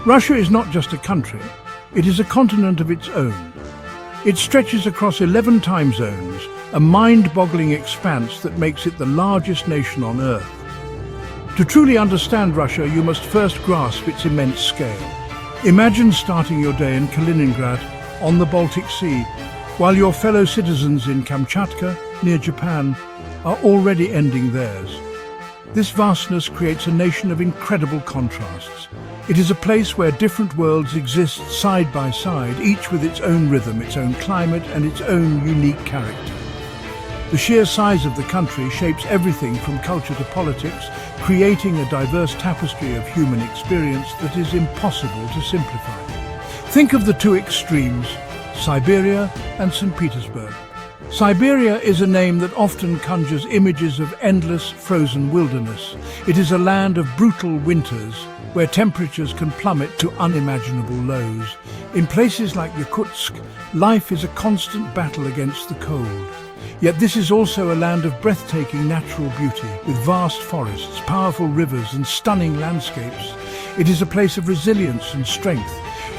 Russia is not just a country, it is a continent of its own. It stretches across 11 time zones, a mind-boggling expanse that makes it the largest nation on Earth. To truly understand Russia, you must first grasp its immense scale. Imagine starting your day in Kaliningrad, on the Baltic Sea, while your fellow citizens in Kamchatka, near Japan, are already ending theirs. This vastness creates a nation of incredible contrasts. It is a place where different worlds exist side by side, each with its own rhythm, its own climate, and its own unique character. The sheer size of the country shapes everything from culture to politics, creating a diverse tapestry of human experience that is impossible to simplify. Think of the two extremes, Siberia and St. Petersburg. Siberia is a name that often conjures images of endless frozen wilderness. It is a land of brutal winters, where temperatures can plummet to unimaginable lows. In places like Yakutsk, life is a constant battle against the cold. Yet this is also a land of breathtaking natural beauty, with vast forests, powerful rivers and stunning landscapes. It is a place of resilience and strength,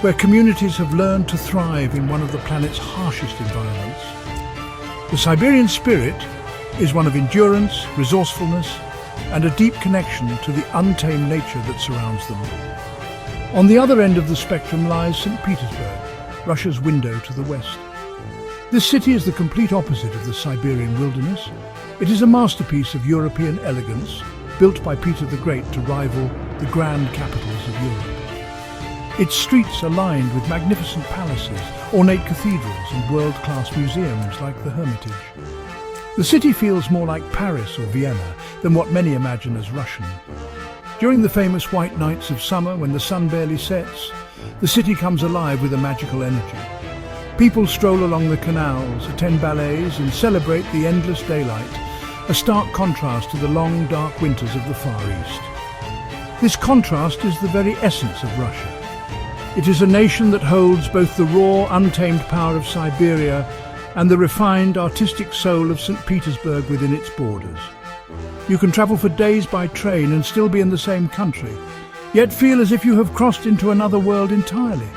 where communities have learned to thrive in one of the planet's harshest environments. The Siberian spirit is one of endurance, resourcefulness, and a deep connection to the untamed nature that surrounds them. On the other end of the spectrum lies St. Petersburg, Russia's window to the west. This city is the complete opposite of the Siberian wilderness. It is a masterpiece of European elegance, built by Peter the Great to rival the grand capitals of Europe. Its streets are lined with magnificent palaces, ornate cathedrals and world-class museums like the Hermitage. The city feels more like Paris or Vienna than what many imagine as Russian. During the famous white nights of summer, when the sun barely sets, the city comes alive with a magical energy. People stroll along the canals, attend ballets and celebrate the endless daylight, a stark contrast to the long, dark winters of the Far East. This contrast is the very essence of Russia. It is a nation that holds both the raw, untamed power of Siberia and the refined, artistic soul of St. Petersburg within its borders. You can travel for days by train and still be in the same country, yet feel as if you have crossed into another world entirely.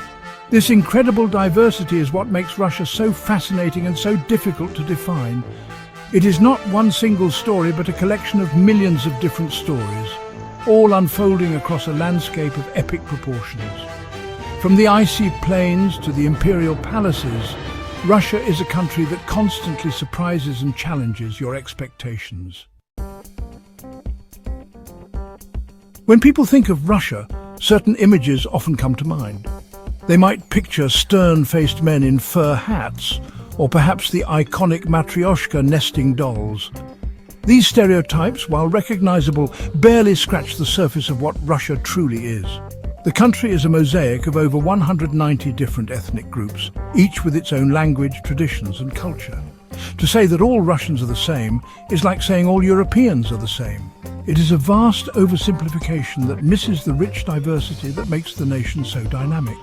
This incredible diversity is what makes Russia so fascinating and so difficult to define. It is not one single story, but a collection of millions of different stories, all unfolding across a landscape of epic proportions. From the icy plains to the imperial palaces, Russia is a country that constantly surprises and challenges your expectations. When people think of Russia, certain images often come to mind. They might picture stern-faced men in fur hats, or perhaps the iconic matryoshka nesting dolls. These stereotypes, while recognizable, barely scratch the surface of what Russia truly is. The country is a mosaic of over 190 different ethnic groups, each with its own language, traditions and culture. To say that all Russians are the same is like saying all Europeans are the same. It is a vast oversimplification that misses the rich diversity that makes the nation so dynamic.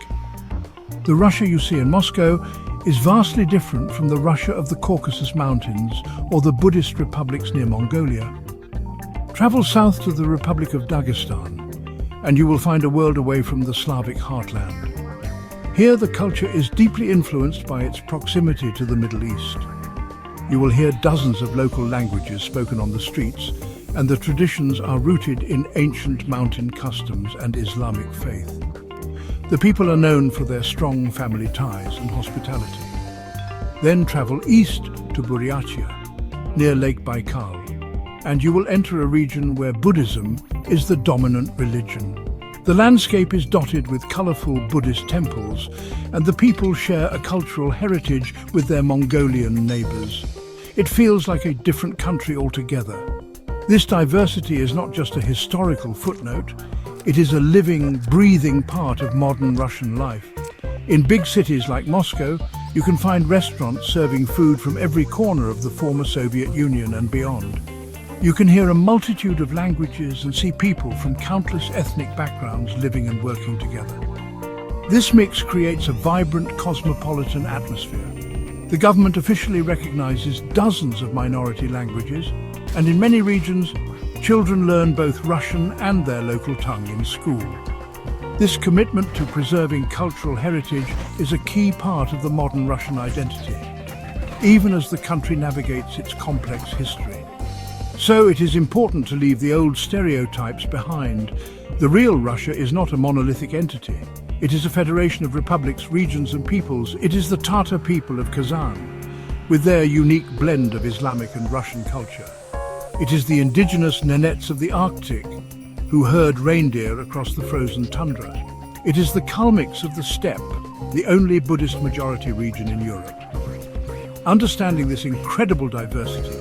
The Russia you see in Moscow is vastly different from the Russia of the Caucasus Mountains or the Buddhist republics near Mongolia. Travel south to the Republic of Dagestan, and you will find a world away from the Slavic heartland. Here the culture is deeply influenced by its proximity to the Middle East. You will hear dozens of local languages spoken on the streets, and the traditions are rooted in ancient mountain customs and Islamic faith. The people are known for their strong family ties and hospitality. Then travel east to Buryatia, near Lake Baikal, and you will enter a region where Buddhism is the dominant religion. The landscape is dotted with colorful Buddhist temples, and the people share a cultural heritage with their Mongolian neighbors. It feels like a different country altogether. This diversity is not just a historical footnote, it is a living, breathing part of modern Russian life. In big cities like Moscow, you can find restaurants serving food from every corner of the former Soviet Union and beyond. You can hear a multitude of languages and see people from countless ethnic backgrounds living and working together. This mix creates a vibrant cosmopolitan atmosphere. The government officially recognizes dozens of minority languages, and in many regions, children learn both Russian and their local tongue in school. This commitment to preserving cultural heritage is a key part of the modern Russian identity, even as the country navigates its complex history. So it is important to leave the old stereotypes behind. The real Russia is not a monolithic entity. It is a federation of republics, regions and peoples. It is the Tatar people of Kazan, with their unique blend of Islamic and Russian culture. It is the indigenous Nenets of the Arctic, who herd reindeer across the frozen tundra. It is the Kalmyks of the steppe, the only Buddhist majority region in Europe. Understanding this incredible diversity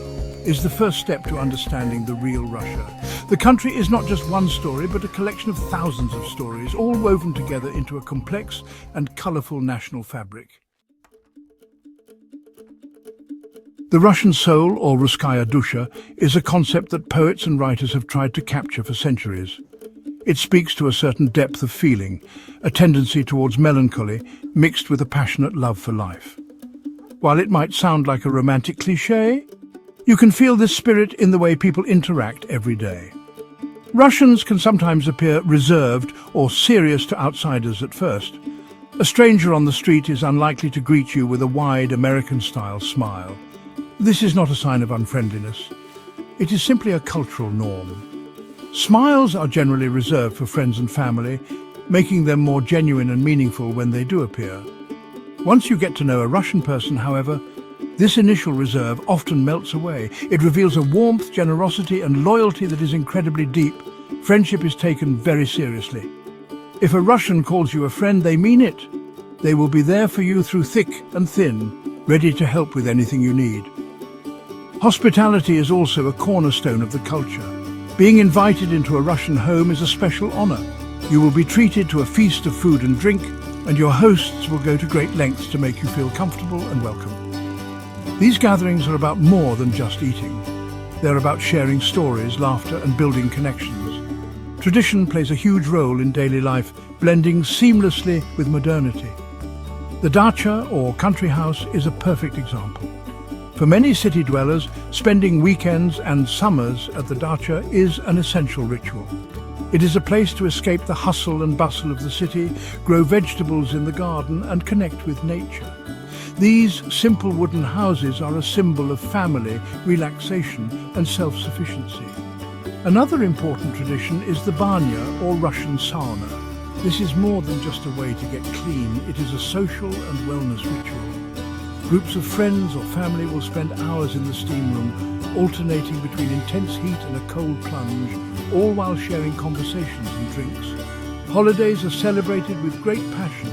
is the first step to understanding the real Russia. The country is not just one story, but a collection of thousands of stories, all woven together into a complex and colourful national fabric. The Russian soul, or Russkaya dusha, is a concept that poets and writers have tried to capture for centuries. It speaks to a certain depth of feeling, a tendency towards melancholy mixed with a passionate love for life. While it might sound like a romantic cliché, you can feel this spirit in the way people interact every day. Russians can sometimes appear reserved or serious to outsiders at first. A stranger on the street is unlikely to greet you with a wide American-style smile. This is not a sign of unfriendliness. It is simply a cultural norm. Smiles are generally reserved for friends and family, making them more genuine and meaningful when they do appear. Once you get to know a Russian person, however, this initial reserve often melts away. It reveals a warmth, generosity and loyalty that is incredibly deep. Friendship is taken very seriously. If a Russian calls you a friend, they mean it. They will be there for you through thick and thin, ready to help with anything you need. Hospitality is also a cornerstone of the culture. Being invited into a Russian home is a special honor. You will be treated to a feast of food and drink, and your hosts will go to great lengths to make you feel comfortable and welcome. These gatherings are about more than just eating. They're about sharing stories, laughter, and building connections. Tradition plays a huge role in daily life, blending seamlessly with modernity. The dacha, or country house, is a perfect example. For many city dwellers, spending weekends and summers at the dacha is an essential ritual. It is a place to escape the hustle and bustle of the city, grow vegetables in the garden, and connect with nature. These simple wooden houses are a symbol of family, relaxation, and self-sufficiency. Another important tradition is the banya, or Russian sauna. This is more than just a way to get clean. It is a social and wellness ritual. Groups of friends or family will spend hours in the steam room, alternating between intense heat and a cold plunge, all while sharing conversations and drinks. Holidays are celebrated with great passion.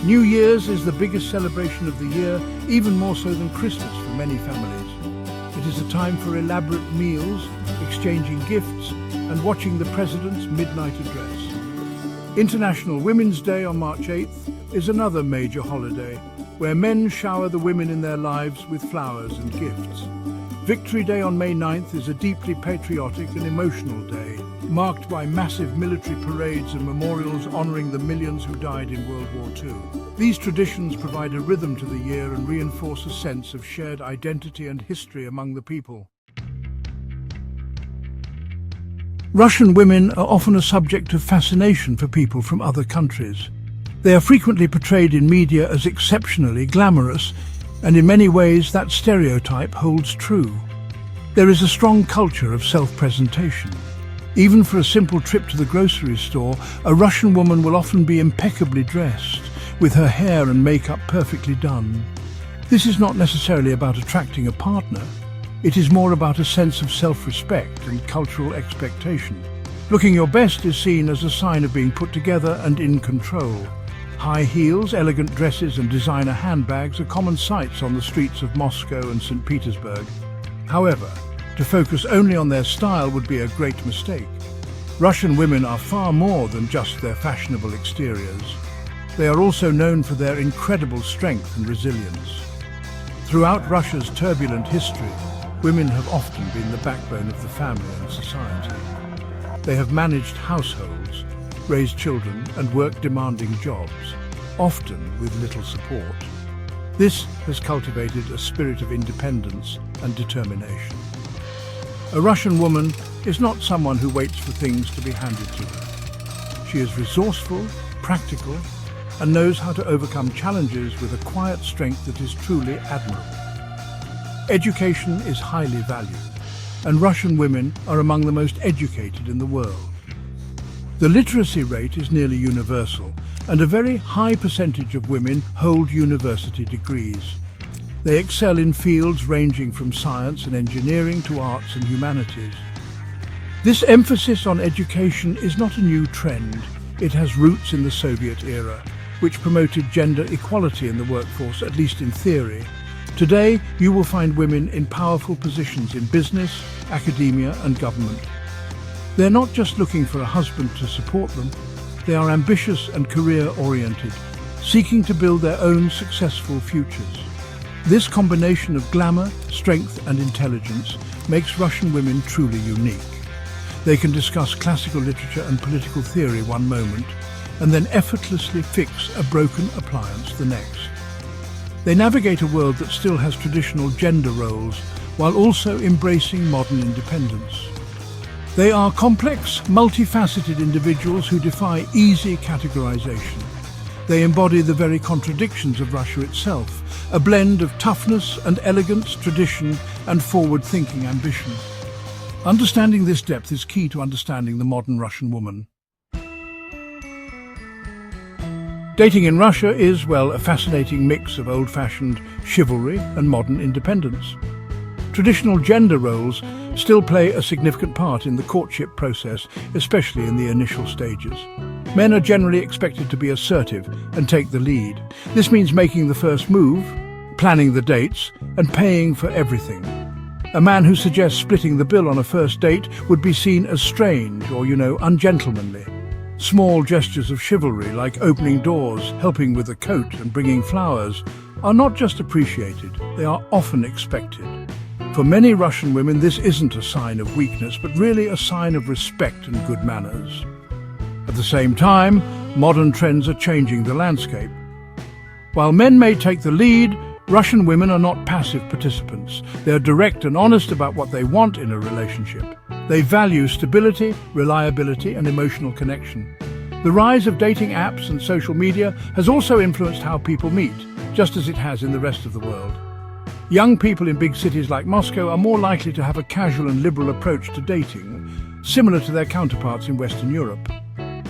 New Year's is the biggest celebration of the year, even more so than Christmas for many families. It is a time for elaborate meals, exchanging gifts, and watching the President's midnight address. International Women's Day on March 8th is another major holiday, where men shower the women in their lives with flowers and gifts. Victory Day on May 9th is a deeply patriotic and emotional day, marked by massive military parades and memorials honoring the millions who died in World War II. These traditions provide a rhythm to the year and reinforce a sense of shared identity and history among the people. Russian women are often a subject of fascination for people from other countries. They are frequently portrayed in media as exceptionally glamorous, and in many ways that stereotype holds true. There is a strong culture of self-presentation. Even for a simple trip to the grocery store, a Russian woman will often be impeccably dressed, with her hair and makeup perfectly done. This is not necessarily about attracting a partner. It is more about a sense of self-respect and cultural expectation. Looking your best is seen as a sign of being put together and in control. High heels, elegant dresses and designer handbags are common sights on the streets of Moscow and St. Petersburg. However, to focus only on their style would be a great mistake. Russian women are far more than just their fashionable exteriors. They are also known for their incredible strength and resilience. Throughout Russia's turbulent history, women have often been the backbone of the family and society. They have managed households, raised children and worked demanding jobs, often with little support. This has cultivated a spirit of independence and determination. A Russian woman is not someone who waits for things to be handed to her. She is resourceful, practical, and knows how to overcome challenges with a quiet strength that is truly admirable. Education is highly valued, and Russian women are among the most educated in the world. The literacy rate is nearly universal, and a very high percentage of women hold university degrees. They excel in fields ranging from science and engineering to arts and humanities. This emphasis on education is not a new trend. It has roots in the Soviet era, which promoted gender equality in the workforce, at least in theory. Today, you will find women in powerful positions in business, academia and government. They're not just looking for a husband to support them, they are ambitious and career-oriented, seeking to build their own successful futures. This combination of glamour, strength and intelligence makes Russian women truly unique. They can discuss classical literature and political theory one moment, and then effortlessly fix a broken appliance the next. They navigate a world that still has traditional gender roles, while also embracing modern independence. They are complex, multifaceted individuals who defy easy categorization. They embody the very contradictions of Russia itself, a blend of toughness and elegance, tradition and forward-thinking ambition. Understanding this depth is key to understanding the modern Russian woman. Dating in Russia is, well, a fascinating mix of old-fashioned chivalry and modern independence. Traditional gender roles still play a significant part in the courtship process, especially in the initial stages. Men are generally expected to be assertive and take the lead. This means making the first move, planning the dates, and paying for everything. A man who suggests splitting the bill on a first date would be seen as strange or, ungentlemanly. Small gestures of chivalry, like opening doors, helping with a coat and bringing flowers, are not just appreciated, they are often expected. For many Russian women, this isn't a sign of weakness, but really a sign of respect and good manners. At the same time, modern trends are changing the landscape. While men may take the lead, Russian women are not passive participants. They are direct and honest about what they want in a relationship. They value stability, reliability, and emotional connection. The rise of dating apps and social media has also influenced how people meet, just as it has in the rest of the world. Young people in big cities like Moscow are more likely to have a casual and liberal approach to dating, similar to their counterparts in Western Europe.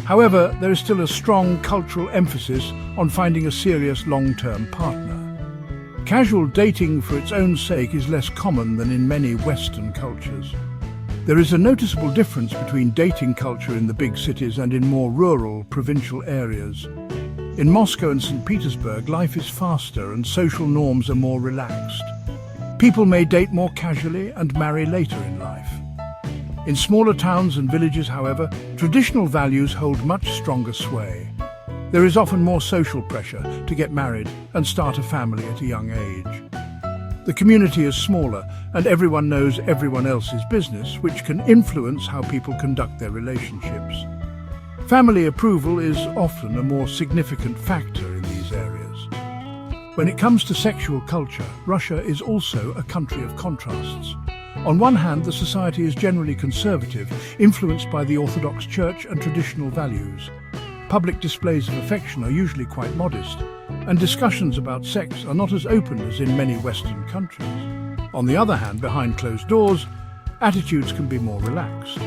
However, there is still a strong cultural emphasis on finding a serious long-term partner. Casual dating for its own sake is less common than in many Western cultures. There is a noticeable difference between dating culture in the big cities and in more rural, provincial areas. In Moscow and St. Petersburg, life is faster and social norms are more relaxed. People may date more casually and marry later in life. In smaller towns and villages, however, traditional values hold much stronger sway. There is often more social pressure to get married and start a family at a young age. The community is smaller and everyone knows everyone else's business, which can influence how people conduct their relationships. Family approval is often a more significant factor in these areas. When it comes to sexual culture, Russia is also a country of contrasts. On one hand, the society is generally conservative, influenced by the Orthodox Church and traditional values. Public displays of affection are usually quite modest, and discussions about sex are not as open as in many Western countries. On the other hand, behind closed doors, attitudes can be more relaxed.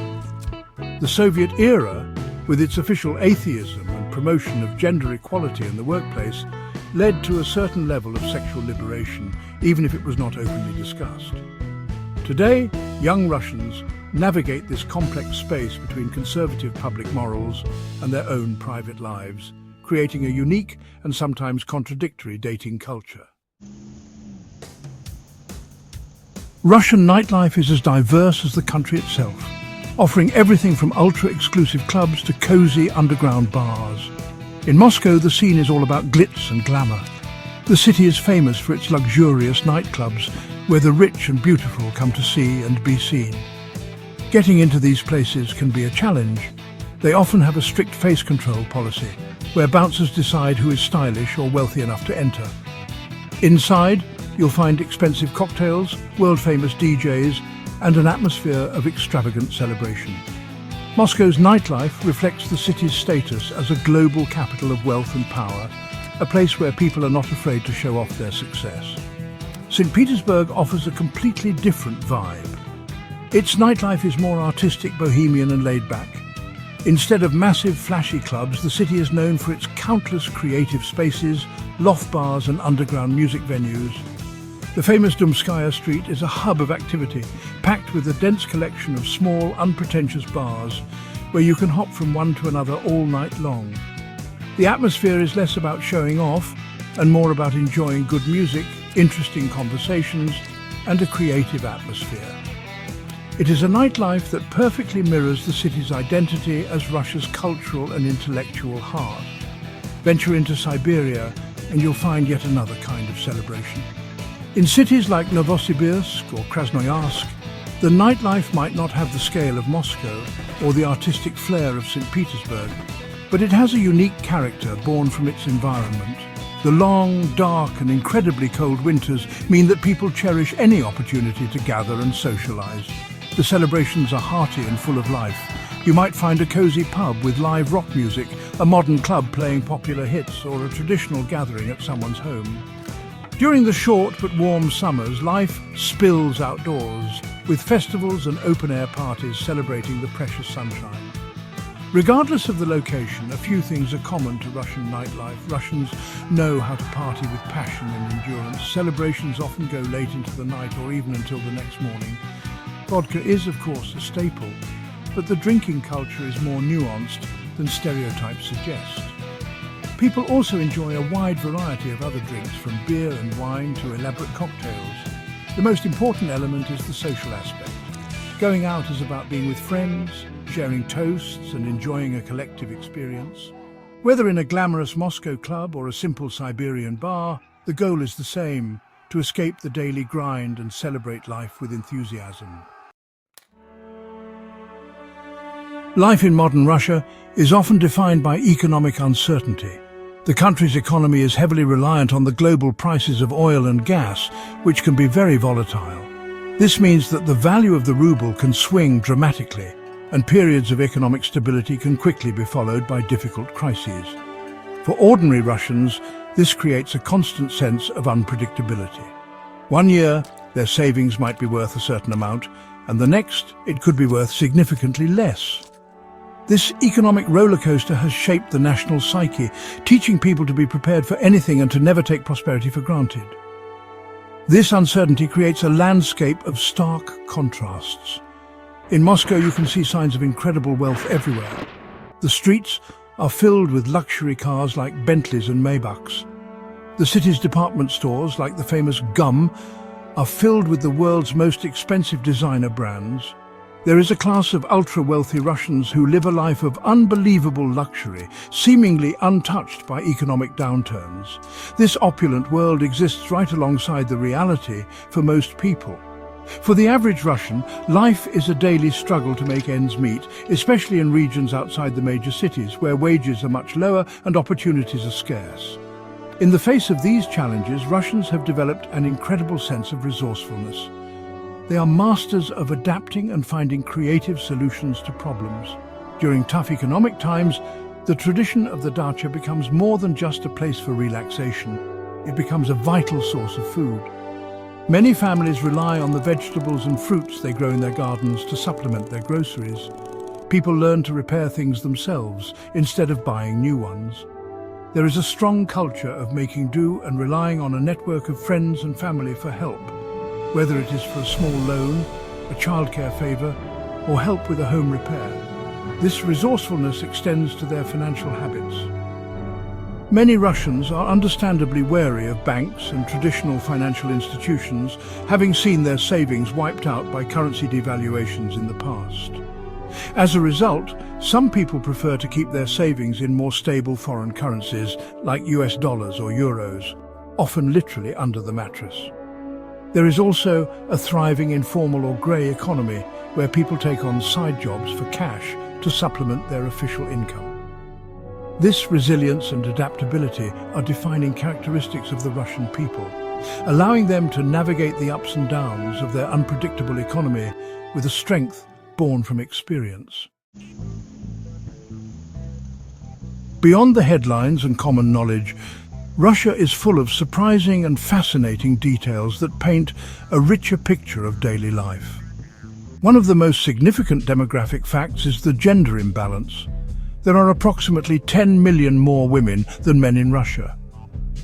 The Soviet era, with its official atheism and promotion of gender equality in the workplace, led to a certain level of sexual liberation, even if it was not openly discussed. Today, young Russians navigate this complex space between conservative public morals and their own private lives, creating a unique and sometimes contradictory dating culture. Russian nightlife is as diverse as the country itself, offering everything from ultra-exclusive clubs to cozy underground bars. In Moscow, the scene is all about glitz and glamour. The city is famous for its luxurious nightclubs, where the rich and beautiful come to see and be seen. Getting into these places can be a challenge. They often have a strict face control policy, where bouncers decide who is stylish or wealthy enough to enter. Inside, you'll find expensive cocktails, world-famous DJs, and an atmosphere of extravagant celebration. Moscow's nightlife reflects the city's status as a global capital of wealth and power, a place where people are not afraid to show off their success. St. Petersburg offers a completely different vibe. Its nightlife is more artistic, bohemian and laid back. Instead of massive, flashy clubs, the city is known for its countless creative spaces, loft bars and underground music venues. The famous Dumskaya Street is a hub of activity, packed with a dense collection of small, unpretentious bars where you can hop from one to another all night long. The atmosphere is less about showing off and more about enjoying good music, interesting conversations and a creative atmosphere. It is a nightlife that perfectly mirrors the city's identity as Russia's cultural and intellectual heart. Venture into Siberia and you'll find yet another kind of celebration. In cities like Novosibirsk or Krasnoyarsk, the nightlife might not have the scale of Moscow or the artistic flair of St. Petersburg, but it has a unique character born from its environment. The long, dark and incredibly cold winters mean that people cherish any opportunity to gather and socialize. The celebrations are hearty and full of life. You might find a cozy pub with live rock music, a modern club playing popular hits, or a traditional gathering at someone's home. During the short but warm summers, life spills outdoors, with festivals and open-air parties celebrating the precious sunshine. Regardless of the location, a few things are common to Russian nightlife. Russians know how to party with passion and endurance. Celebrations often go late into the night or even until the next morning. Vodka is, of course, a staple, but the drinking culture is more nuanced than stereotypes suggest. People also enjoy a wide variety of other drinks, from beer and wine to elaborate cocktails. The most important element is the social aspect. Going out is about being with friends, sharing toasts and enjoying a collective experience. Whether in a glamorous Moscow club or a simple Siberian bar, the goal is the same: to escape the daily grind and celebrate life with enthusiasm. Life in modern Russia is often defined by economic uncertainty. The country's economy is heavily reliant on the global prices of oil and gas, which can be very volatile. This means that the value of the ruble can swing dramatically, and periods of economic stability can quickly be followed by difficult crises. For ordinary Russians, this creates a constant sense of unpredictability. One year, their savings might be worth a certain amount, and the next, it could be worth significantly less. This economic rollercoaster has shaped the national psyche, teaching people to be prepared for anything and to never take prosperity for granted. This uncertainty creates a landscape of stark contrasts. In Moscow, you can see signs of incredible wealth everywhere. The streets are filled with luxury cars like Bentleys and Maybachs. The city's department stores, like the famous Gum, are filled with the world's most expensive designer brands. There is a class of ultra-wealthy Russians who live a life of unbelievable luxury, seemingly untouched by economic downturns. This opulent world exists right alongside the reality for most people. For the average Russian, life is a daily struggle to make ends meet, especially in regions outside the major cities, where wages are much lower and opportunities are scarce. In the face of these challenges, Russians have developed an incredible sense of resourcefulness. They are masters of adapting and finding creative solutions to problems. During tough economic times, the tradition of the dacha becomes more than just a place for relaxation. It becomes a vital source of food. Many families rely on the vegetables and fruits they grow in their gardens to supplement their groceries. People learn to repair things themselves instead of buying new ones. There is a strong culture of making do and relying on a network of friends and family for help, whether it is for a small loan, a childcare favour, or help with a home repair. This resourcefulness extends to their financial habits. Many Russians are understandably wary of banks and traditional financial institutions, having seen their savings wiped out by currency devaluations in the past. As a result, some people prefer to keep their savings in more stable foreign currencies like US dollars or euros, often literally under the mattress. There is also a thriving informal or grey economy where people take on side jobs for cash to supplement their official income. This resilience and adaptability are defining characteristics of the Russian people, allowing them to navigate the ups and downs of their unpredictable economy with a strength born from experience. Beyond the headlines and common knowledge, Russia is full of surprising and fascinating details that paint a richer picture of daily life. One of the most significant demographic facts is the gender imbalance. There are approximately 10 million more women than men in Russia.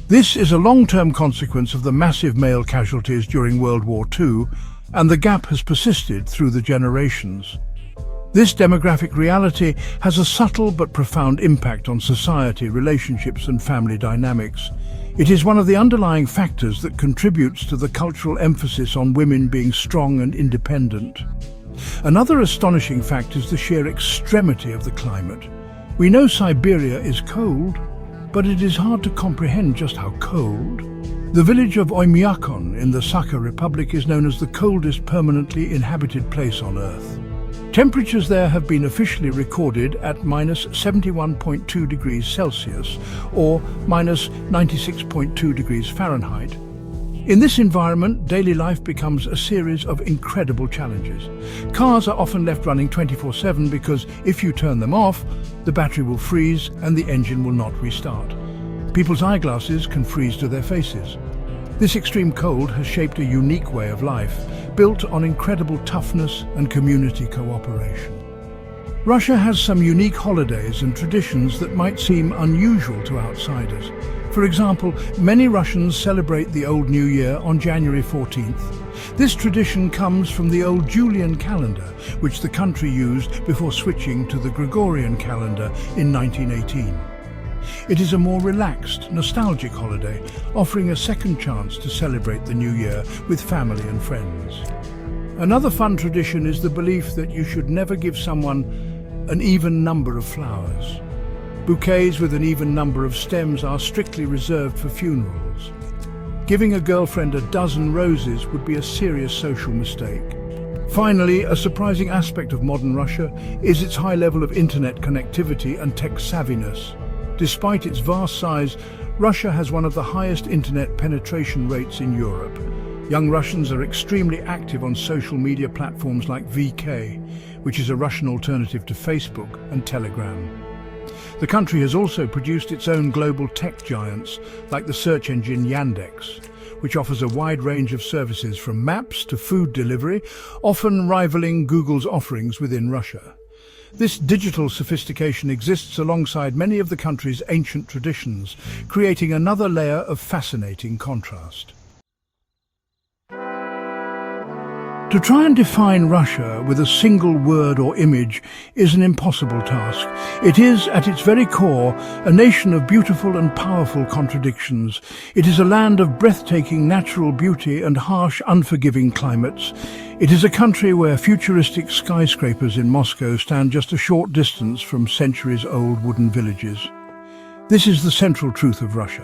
This is a long-term consequence of the massive male casualties during World War II, and the gap has persisted through the generations. This demographic reality has a subtle but profound impact on society, relationships and family dynamics. It is one of the underlying factors that contributes to the cultural emphasis on women being strong and independent. Another astonishing fact is the sheer extremity of the climate. We know Siberia is cold, but it is hard to comprehend just how cold. The village of Oymyakon in the Sakha Republic is known as the coldest permanently inhabited place on Earth. Temperatures there have been officially recorded at -71.2 degrees Celsius or -96.2 degrees Fahrenheit. In this environment, daily life becomes a series of incredible challenges. Cars are often left running 24/7 because if you turn them off, the battery will freeze and the engine will not restart. People's eyeglasses can freeze to their faces. This extreme cold has shaped a unique way of life, built on incredible toughness and community cooperation. Russia has some unique holidays and traditions that might seem unusual to outsiders. For example, many Russians celebrate the Old New Year on January 14th. This tradition comes from the old Julian calendar, which the country used before switching to the Gregorian calendar in 1918. It is a more relaxed, nostalgic holiday, offering a second chance to celebrate the new year with family and friends. Another fun tradition is the belief that you should never give someone an even number of flowers. Bouquets with an even number of stems are strictly reserved for funerals. Giving a girlfriend a dozen roses would be a serious social mistake. Finally, a surprising aspect of modern Russia is its high level of internet connectivity and tech savviness. Despite its vast size, Russia has one of the highest internet penetration rates in Europe. Young Russians are extremely active on social media platforms like VK, which is a Russian alternative to Facebook and Telegram. The country has also produced its own global tech giants, like the search engine Yandex, which offers a wide range of services from maps to food delivery, often rivaling Google's offerings within Russia. This digital sophistication exists alongside many of the country's ancient traditions, creating another layer of fascinating contrast. To try and define Russia with a single word or image is an impossible task. It is, at its very core, a nation of beautiful and powerful contradictions. It is a land of breathtaking natural beauty and harsh, unforgiving climates. It is a country where futuristic skyscrapers in Moscow stand just a short distance from centuries-old wooden villages. This is the central truth of Russia.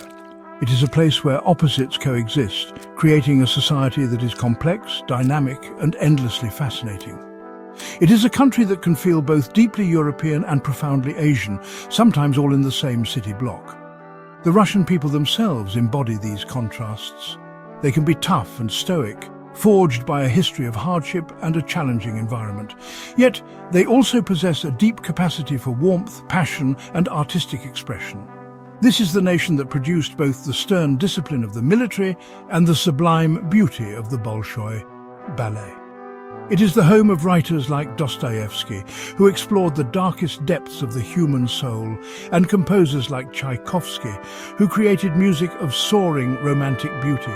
It is a place where opposites coexist, creating a society that is complex, dynamic, and endlessly fascinating. It is a country that can feel both deeply European and profoundly Asian, sometimes all in the same city block. The Russian people themselves embody these contrasts. They can be tough and stoic, forged by a history of hardship and a challenging environment. Yet, they also possess a deep capacity for warmth, passion, and artistic expression. This is the nation that produced both the stern discipline of the military and the sublime beauty of the Bolshoi ballet. It is the home of writers like Dostoevsky, who explored the darkest depths of the human soul, and composers like Tchaikovsky, who created music of soaring romantic beauty.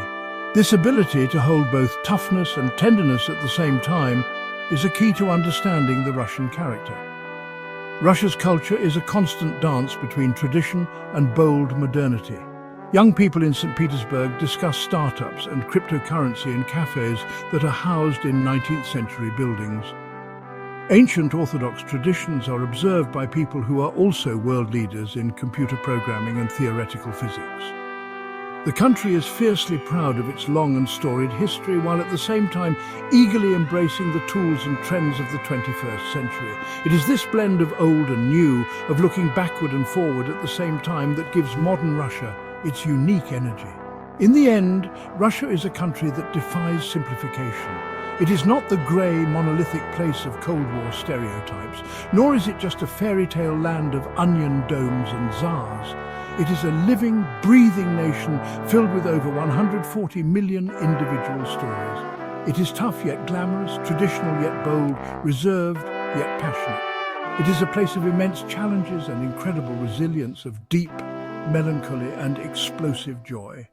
This ability to hold both toughness and tenderness at the same time is a key to understanding the Russian character. Russia's culture is a constant dance between tradition and bold modernity. Young people in St. Petersburg discuss startups and cryptocurrency in cafes that are housed in 19th century buildings. Ancient Orthodox traditions are observed by people who are also world leaders in computer programming and theoretical physics. The country is fiercely proud of its long and storied history, while at the same time eagerly embracing the tools and trends of the 21st century. It is this blend of old and new, of looking backward and forward at the same time, that gives modern Russia its unique energy. In the end, Russia is a country that defies simplification. It is not the grey, monolithic place of Cold War stereotypes, nor is it just a fairy tale land of onion domes and czars. It is a living, breathing nation filled with over 140 million individual stories. It is tough yet glamorous, traditional yet bold, reserved yet passionate. It is a place of immense challenges and incredible resilience, of deep melancholy and explosive joy.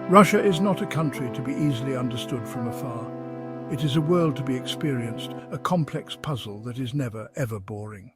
Russia is not a country to be easily understood from afar. It is a world to be experienced, a complex puzzle that is never, ever boring.